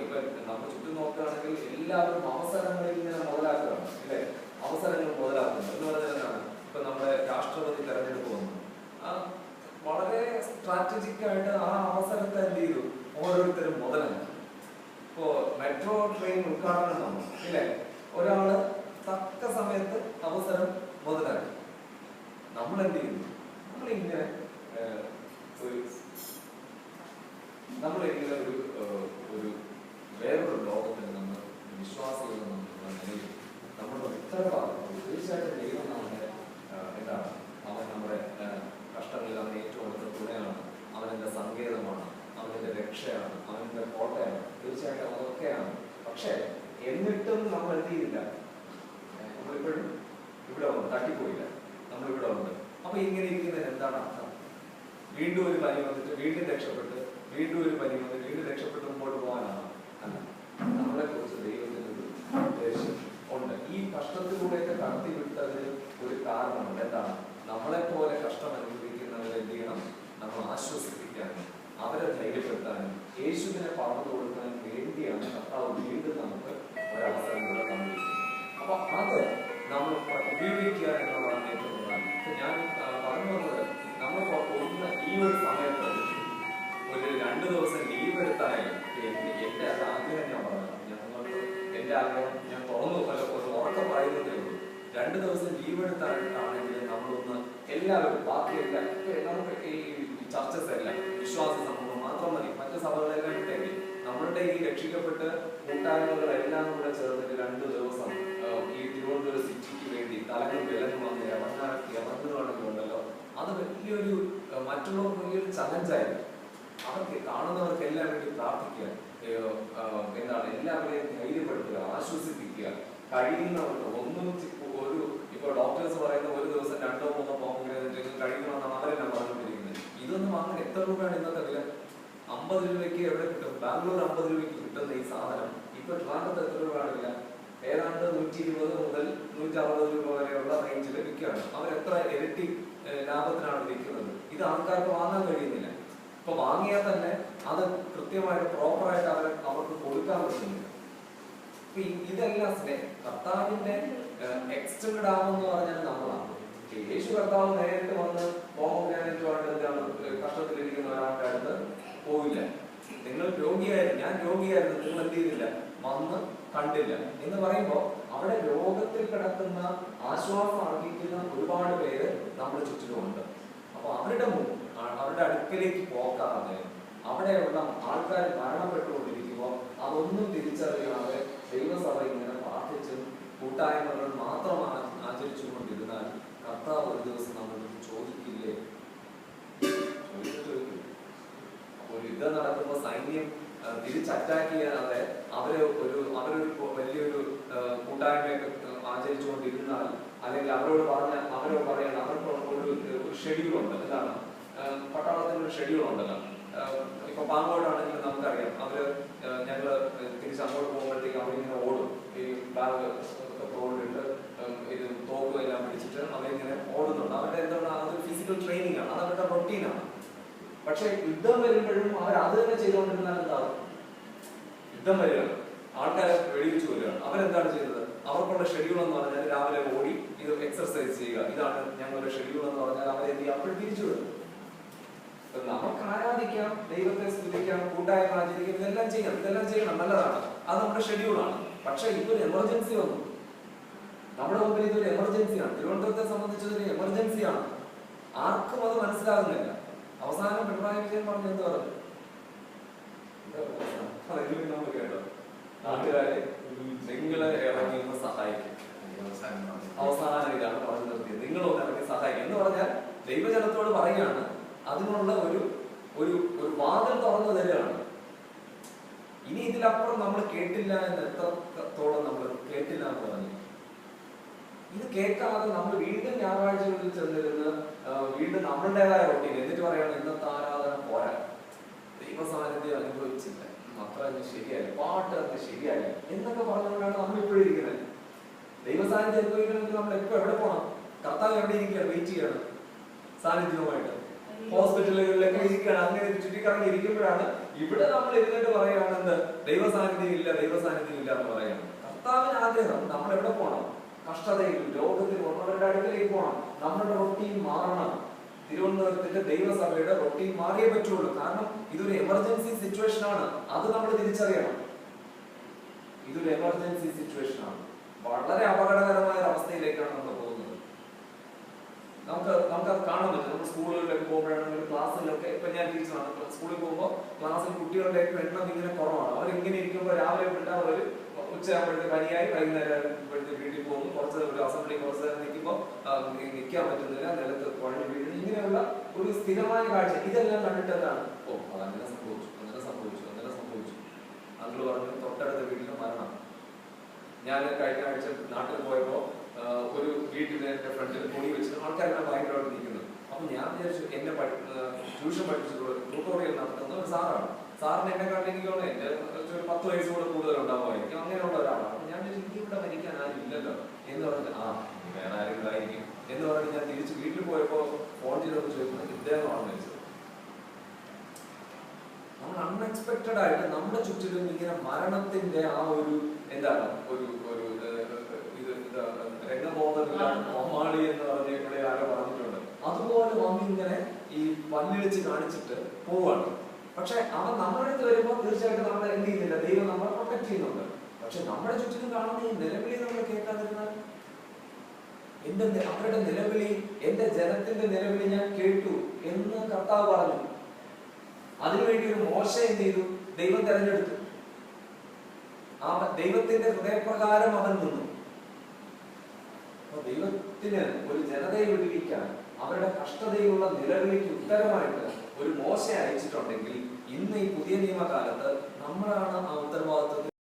ഇപ്പൊ നമ്മൾ ചുറ്റും നോക്കുകയാണെങ്കിൽ എല്ലാവരും അവസരങ്ങളിൽ ഇങ്ങനെ മുതലാക്കുകയാണ് അല്ലെ? അവസരങ്ങൾ മുതലാക്കുന്നത് എന്ന് പറഞ്ഞാൽ എന്താണ്? ഇപ്പൊ നമ്മുടെ രാഷ്ട്രപതി തെരഞ്ഞെടുപ്പ് വന്നു, വളരെ സ്ട്രാറ്റജിക് ആയിട്ട് ആ അവസരത്തെ എന്ത് ചെയ്തു? ഓരോരുത്തരും മുതലാണ്. ഇപ്പോ മെട്രോ ട്രെയിൻ ഉദ്ഘാടനം വന്നു ഇല്ലേ, ഒരാള് തക്ക സമയത്ത് അവസരം മുതലാക്കി. നമ്മൾ എന്ത് ചെയ്യുന്നു? നമ്മളിങ്ങനെ ഒരു വേറൊരു ലോകത്തിൽ നമ്മൾ വിശ്വാസികൾ നമ്മുടെ ഉത്തരവാദിത്വം തീർച്ചയായിട്ടും ദൈവം നമ്മുടെ എന്താണ്, അവൻ നമ്മുടെ കഷ്ടങ്ങളിൽ അവൻ ഏറ്റവും അടുത്ത തുണയാണ്, അവനെന്റെ സങ്കേതമാണ്, അവനെന്റെ രക്ഷയാണ്, അവനെന്റെ കോട്ടയാണ്. തീർച്ചയായിട്ടും അതൊക്കെയാണ്. പക്ഷെ എന്നിട്ടും നമ്മൾ എന്ത് ചെയ്തില്ല? നമ്മളിപ്പോഴും ഇവിടെ ഉണ്ട്, തട്ടിപ്പോയില്ല, നമ്മളിവിടെ ഉണ്ട്. അപ്പൊ ഇങ്ങനെ ഇരിക്കുന്നതിന് എന്താണ് അർത്ഥം? വീണ്ടും ഒരു പനി വന്നിട്ട് വീണ്ടും രക്ഷപ്പെട്ട്, വീണ്ടും ഒരു പനി വന്ന് വീണ്ടും രക്ഷപ്പെട്ട് മുമ്പോട്ട് പോകാനാണ്? അല്ല. നമ്മളെ കുറിച്ച് ദൈവത്തിന് ഒരു ഉദ്ദേശം ഉണ്ട്. ഈ കഷ്ടത്തിലൂടെയൊക്കെ കടത്തി വിട്ടതിന് ഒരു കാരണമുണ്ട്. എന്താണ്? നമ്മളെ പോലെ കഷ്ടം അനുഭവിക്കുന്നവരെ എന്ത് ചെയ്യണം? നമ്മൾ ആശ്വസിപ്പിക്കാനും അവരെ ധൈര്യപ്പെടുത്താനും യേശുവിനെ പറഞ്ഞു കൊടുക്കാനും വേണ്ടിയാണ് കർത്താവ് വീണ്ടും നമുക്ക് ഒരവസരം കൂടെ തന്നിരിക്കുന്നത്. അപ്പൊ അത് നമ്മൾ ഉപയോഗിക്കുക എന്നുള്ളതാണ് ഏറ്റവും പ്രധാനം. ഞാൻ പറഞ്ഞു വന്നത്, നമ്മൾ ഒന്ന് ഈ ഒരു സമയത്ത് ഒരു 2 ദിവസം ലീവ് എടുത്താലും എന്റെ ആഗ്രഹം ഞാൻ പറഞ്ഞു, ഞങ്ങൾക്ക് എന്റെ ആഗ്രഹം ഞാൻ തുറന്നു ഒരു ഉറക്കം പറയുന്നതേ ഉള്ളൂ. 2 ദിവസം ലീവ് എടുത്താണെങ്കിൽ നമ്മളൊന്ന് എല്ലാവരും ബാക്കിയല്ല, നമുക്ക് ഈ ചർച്ചസ് എല്ലാം വിശ്വാസ സമൂഹം മാത്രം മതി, മറ്റു സഭകളെല്ലാം കിട്ടേണ്ടി നമ്മളുടെ ഈ രക്ഷിക്കപ്പെട്ട് കൂട്ടായ്മകളെല്ലാം കൂടെ ചേർന്നിട്ട് 2 ദിവസം ഈ തിരുവനന്തപുരം സിറ്റിക്ക് വേണ്ടി തലങ്ങൾ വിലങ്ങ് വന്ന് ഇറങ്ങുന്നുണ്ടല്ലോ, അത് വലിയൊരു മറ്റുള്ളവർക്ക് വലിയൊരു ചലഞ്ചായിരുന്നു. അവർക്ക് കാണുന്നവർക്ക് എല്ലാം വേണ്ടി പ്രാർത്ഥിക്കുക, എന്താണ്, എല്ലാവരെയും ധൈര്യപ്പെടുത്തുക, ആശ്വസിപ്പിക്കുക, കഴിയുന്നവർക്ക് ഒന്നും ഇപ്പൊ ഡോക്ടേഴ്സ് പറയുന്ന 1 ദിവസം 2 or 3 പോകണമെങ്കിൽ കഴിക്കണമെന്നാണ് അവരെല്ലാം പറഞ്ഞുകൊണ്ടിരിക്കുന്നത്. ഇതൊന്നും അങ്ങനെ എത്ര രൂപയാണ് ഇന്നത്തെ വില? 50 രൂപയ്ക്ക് എവിടെ കിട്ടും? ബാംഗ്ലൂർ 50 രൂപയ്ക്ക് കിട്ടുന്ന ഈ സാധനം ഇപ്പൊ ട്രിവാൻഡ്രത്ത് എത്ര രൂപയാണില്ല? ഏതാണ്ട് 120 മുതൽ 160 രൂപ വരെയുള്ള റേഞ്ചിൽ വിൽക്കുകയാണ്. അവരെത്ര ഇരട്ടി ലാഭത്തിനാണ് വിൽക്കുന്നത്. ഇത് ആൾക്കാർക്ക് വാങ്ങാൻ കഴിയുന്നില്ല. ഇപ്പൊ വാങ്ങിയാൽ തന്നെ അത് കൃത്യമായിട്ട് പ്രോപ്പറായിട്ട് അവർക്ക് കൊടുക്കാൻ പറ്റുന്നില്ല. ഇതെല്ലാം കർത്താവിന്റെ എക്സ്റ്റൻഡ് ആമെന്ന് പറഞ്ഞാൽ നമ്മളാണ്. യേശു കർത്താവ് നേരിട്ട് വന്ന് കഷ്ടത്തിലിരിക്കുന്ന ഒരാളുടെ അടുത്ത് പോവില്ല. നിങ്ങൾ രോഗിയായിരുന്നു, ഞാൻ രോഗിയായിരുന്നു, നിങ്ങൾ എന്ത് ചെയ്തില്ല? വന്ന് കണ്ടില്ല എന്ന് പറയുമ്പോ അവിടെ രോഗത്തിൽ കിടക്കുന്ന ആശ്വാസം അർഹിക്കുന്ന ഒരുപാട് പേര് നമ്മുടെ ചുറ്റിലുമുണ്ട്. അപ്പൊ അവരുടെ അടുക്കലേക്ക് പോക്കാതെ അവിടെയുള്ള ആൾക്കാർ മരണപ്പെട്ടുകൊണ്ടിരിക്കുമ്പോൾ അതൊന്നും തിരിച്ചറിയാതെ ദൈവസഭ ഇങ്ങനെ പ്രാർത്ഥിച്ചും കൂട്ടായ്മകൾ മാത്രം ആചരിച്ചുകൊണ്ടിരുന്നാൽ കർത്താവ് ഒരു ദിവസം നമ്മളോട് ചോദിക്കില്ലേ? ചോദിക്കും. അപ്പോൾ യുദ്ധം നടക്കുമ്പോൾ സൈന്യം തിരിച്ചറ്റാക്ക് ചെയ്യാതെ അവരൊരു വലിയൊരു കൂട്ടായ്മയൊക്കെ ആചരിച്ചുകൊണ്ടിരുന്നാൽ, അല്ലെങ്കിൽ അവരോട് പറയണം, അവർക്ക് ഒരു ഷെഡ്യൂൾ ഉണ്ട്. എന്താണ്? പട്ടാളത്തിന് ഒരു ഷെഡ്യൂൾ ഉണ്ടല്ലോ. ഇപ്പൊ പാങ്ങോടാണെങ്കിലും നമുക്കറിയാം, ഞങ്ങള് തിരിച്ചങ്ങോട്ട് പോകുമ്പോഴത്തേക്ക് അവരിങ്ങനെ ഓടും. ഈ ബാഗ് ഓടിട്ട് ഇത് തോക്കും എല്ലാം പിടിച്ചിട്ട് അവരിങ്ങനെ ഓടുന്നുണ്ട്. അവരുടെ എന്താണ്? അതൊരു ഫിസിക്കൽ ട്രെയിനിങ് ആണ്, അത് അവരുടെ റൊട്ടീനാണ്. പക്ഷെ യുദ്ധം വരുമ്പോഴും അവർ അത് തന്നെ ചെയ്തുകൊണ്ടിരുന്നാൽ എന്താകും? യുദ്ധം വരികയാണ്, ആൾക്കാരെ വെടിവെച്ച് വരികയാണ്. അവരെന്താണ് ചെയ്തത്? അവർക്കുള്ള ഷെഡ്യൂൾ എന്ന് പറഞ്ഞാൽ രാവിലെ ഓടി ഇത് എക്സർസൈസ് ചെയ്യുക, ഇതാണ് ഞങ്ങളുടെ ഷെഡ്യൂൾ എന്ന് പറഞ്ഞാൽ അവരെന്ത് ചെയ്യും? അപ്പോൾ തിരിച്ചു വരും. നമുക്ക് ആരാധിക്കാം, ദൈവത്തെ സ്തുതിക്കാം, കൂട്ടായ്മ ആചരിക്കാം, ഇതെല്ലാം ചെയ്യണം, നല്ലതാണ്, അത് നമ്മുടെ ഷെഡ്യൂളാണ്. പക്ഷെ ഇതൊരു എമർജൻസി വന്നു നമ്മുടെ മുമ്പിൽ. ഇതൊരു എമർജൻസിയാണ്. തിരുവനന്തപുരത്തെ സംബന്ധിച്ചതൊരു എമർജൻസിയാണ്. ആർക്കും അത് മനസ്സിലാകുന്നില്ല. അവസാനം പിണറായി വിജയൻ പറഞ്ഞു, എന്ത് പറഞ്ഞു? നമ്മൾ കേട്ടോ, നാട്ടുകാരെ നിങ്ങളെ ഇറങ്ങി ഒന്ന് സഹായിക്കും. അവസാനം ഇതാണ് പറഞ്ഞു നിർത്തിയത്, നിങ്ങളൊന്ന് ഇറങ്ങി സഹായിക്കും എന്ന് പറഞ്ഞാൽ ദൈവജനത്തോട് പറയുകയാണ്, അതിനുള്ള ഒരു വാതിൽ തുറന്നു തരികയാണ്. ഇനി ഇതിലപ്പുറം നമ്മൾ കേട്ടില്ല എന്ന് എത്രത്തോളം നമ്മൾ കേട്ടില്ല എന്ന് പറഞ്ഞു. ഇത് കേൾക്കാതെ നമ്മൾ വീണ്ടും ഞായറാഴ്ചകളിൽ ചെന്നിരുന്ന് വീണ്ടും നമ്മളുടേതായ റൊട്ടീൻ എന്നിട്ട് പറയണം, ഇന്നത്തെ ആരാധന പോരാ, ദൈവസാന്നിധ്യം അനുഭവിച്ചില്ല, അത്ര ശരിയായി, പാട്ട് അത് ശരിയായി എന്നൊക്കെ പറഞ്ഞുകൊണ്ടാണ് നമ്മൾ ഇപ്പോഴും ഇരിക്കുന്നത്. ദൈവസാന്നിധ്യം അനുഭവിക്കണമെങ്കിൽ നമ്മൾ എവിടെ പോകണം? കർത്താവ് എവിടെ ഇരിക്കുകയാണ്? വെയിറ്റ് ചെയ്യണം സാന്നിധ്യവുമായിട്ട്. ഹോസ്പിറ്റലുകളിലൊക്കെ ഇരിക്കുകയാണ്. അങ്ങനെ ചുറ്റിക്കറങ്ങി ഇരിക്കുമ്പോഴാണ് ഇവിടെ നമ്മൾ ഇരുന്നിട്ട് പറയുകയാണെന്ന് ദൈവസാന്നിധ്യം ഇല്ല എന്ന് പറയുകയാണ്. കർത്താവിന് ആഗ്രഹം നമ്മൾ എവിടെ പോകണം? കഷ്ടതയിൽ, രോഗത്തിൽ, ഒന്നവരുടെ അടുക്കലേക്ക് പോകണം. നമ്മുടെ റൊട്ടീൻ മാറണം. തിരുവനന്തപുരം തിരുവനന്തപുരത്തിന്റെ ദൈവസഭയുടെ റൊട്ടീൻ മാറിയേ പറ്റുള്ളൂ. കാരണം ഇതൊരു എമർജൻസി സിറ്റുവേഷൻ ആണ്. അത് നമ്മൾ തിരിച്ചറിയണം. ഇതൊരു എമർജൻസി സിറ്റുവേഷൻ ആണ്. വളരെ അപകടകരമായ അവസ്ഥയിലേക്കാണ് നമ്മൾ പോകുന്നത്. നമുക്കത് കാണാൻ പറ്റും. നമ്മൾ സ്കൂളുകളിലൊക്കെ പോകുമ്പോഴാണെങ്കിലും ക്ലാസ്സിലൊക്കെ, ഇപ്പൊ ഞാൻ ടീച്ചറാണ്, സ്കൂളിൽ പോകുമ്പോൾ ക്ലാസ്സിൽ കുട്ടികളുടെ എണ്ണം ഇങ്ങനെ കുറവാണ്. അവരിങ്ങനെ ഇരിക്കുമ്പോൾ രാവിലെ വിട്ടാൽ അവർ ഉച്ചയാകുമ്പോഴത്തെ പനിയായി, വൈകുന്നേരം വീട്ടിൽ പോകുന്നു. കുറച്ച് ഒരു അസംബ്ലി കുറച്ച് നേരം നിൽക്കുമ്പോൾ നിൽക്കാൻ പറ്റുന്നില്ല, നിലത്ത് കുഴഞ്ഞു വീഴുന്നു. ഇങ്ങനെയുള്ള ഒരു സ്ഥിരമായ കാഴ്ച. ഇതെല്ലാം കണ്ടിട്ടെന്താണ്, ഓ അതങ്ങനെ സംഭവിച്ചു, അങ്ങനെ സംഭവിച്ചു, അങ്ങനെ സംഭവിച്ചു. അങ്ങള് പറഞ്ഞു തൊട്ടടുത്ത വീട്ടിലെ മരണം. ഞാൻ കഴിഞ്ഞ ആഴ്ച നാട്ടിൽ പോയപ്പോ ഒരു വീട്ടിലെ എന്റെ ഫ്രണ്ടിൽ പൊടി വെച്ച് ആൾക്കാരെല്ലാം ഭയങ്കരമായിട്ട് നിൽക്കുന്നത്. അപ്പൊ ഞാൻ വിചാരിച്ചു, എന്നെ ട്യൂഷൻ പഠിപ്പിച്ചിട്ടുള്ള ട്യൂട്ടോറിയൽ നടത്തുന്ന ഒരു സാറാണ്. സാറിന് എന്നെ കണ്ടെങ്കിലോ എന്റെ ഒരു 10 വയസ്സ് കൂടെ കൂടുതൽ ഉണ്ടാവുമായിരിക്കും. അങ്ങനെയുള്ള ഒരാളാണ്. അപ്പൊ ഞാൻ വിചാരിച്ചു, ഇവിടെ മരിക്കാൻ ആരും ഇല്ലല്ലോ എന്ന് പറഞ്ഞ്, വേറെ ആരെങ്കിലും ആയിരിക്കും എന്ന് പറഞ്ഞ് ഞാൻ തിരിച്ച് വീട്ടിൽ പോയപ്പോ ഫോൺ ചെയ്തപ്പോൾ ചോദിക്കുന്നത് ഇദ്ദേഹമാണ് മരിച്ചത്. നമ്മൾ അൺഎക്സ്പെക്റ്റഡ് ആയിട്ട് നമ്മുടെ ചുറ്റിലും ഇങ്ങനെ മരണത്തിന്റെ ആ ഒരു എന്താണ് ഒരു രംഗബോധമാളി എന്ന് പറഞ്ഞ ഇവിടെ ആരോ പറഞ്ഞിട്ടുണ്ട്. അതുപോലെ വന്നിങ്ങനെ ഈ പല്ലിളിച്ച് കാണിച്ചിട്ട് പോവാണ്. പക്ഷെ അവൻ നമ്മുടെ അടുത്ത് വരുമ്പോൾ തീർച്ചയായിട്ടും നമ്മൾ എന്ത് ചെയ്യുന്നില്ല, ദൈവം നമ്മളെ പ്രൊട്ടക്ട് ചെയ്യുന്നുണ്ട്. പക്ഷെ നമ്മുടെ ചുറ്റിലും കാണുന്ന ഈ നിലവിളി നമ്മൾ കേൾക്കാതിരുന്നാൽ, അവരുടെ നിലവിളി, എന്റെ ജനത്തിന്റെ നിലവിളി ഞാൻ കേട്ടു എന്ന് കർത്താവ് പറഞ്ഞു. അതിനുവേണ്ടി ഒരു മോശ എന്ത് ചെയ്തു, ദൈവം തെരഞ്ഞെടുത്തു. ആ ദൈവത്തിന്റെ ഹൃദയപ്രകാരം അവൻ നിന്നു. ദൈവത്തിന് ഒരു ജനതയെ വിടുവിക്കാൻ അവരുടെ കഷ്ടതയിലുള്ള നിലവിളിക്ക് ഉത്തരമായിട്ട് ഒരു മോശ അയച്ചിട്ടുണ്ടെങ്കിൽ, ഇന്ന് ഈ പുതിയ നിയമകാലത്ത് നമ്മളാണ് ആ ഉത്തരവാദിത്വം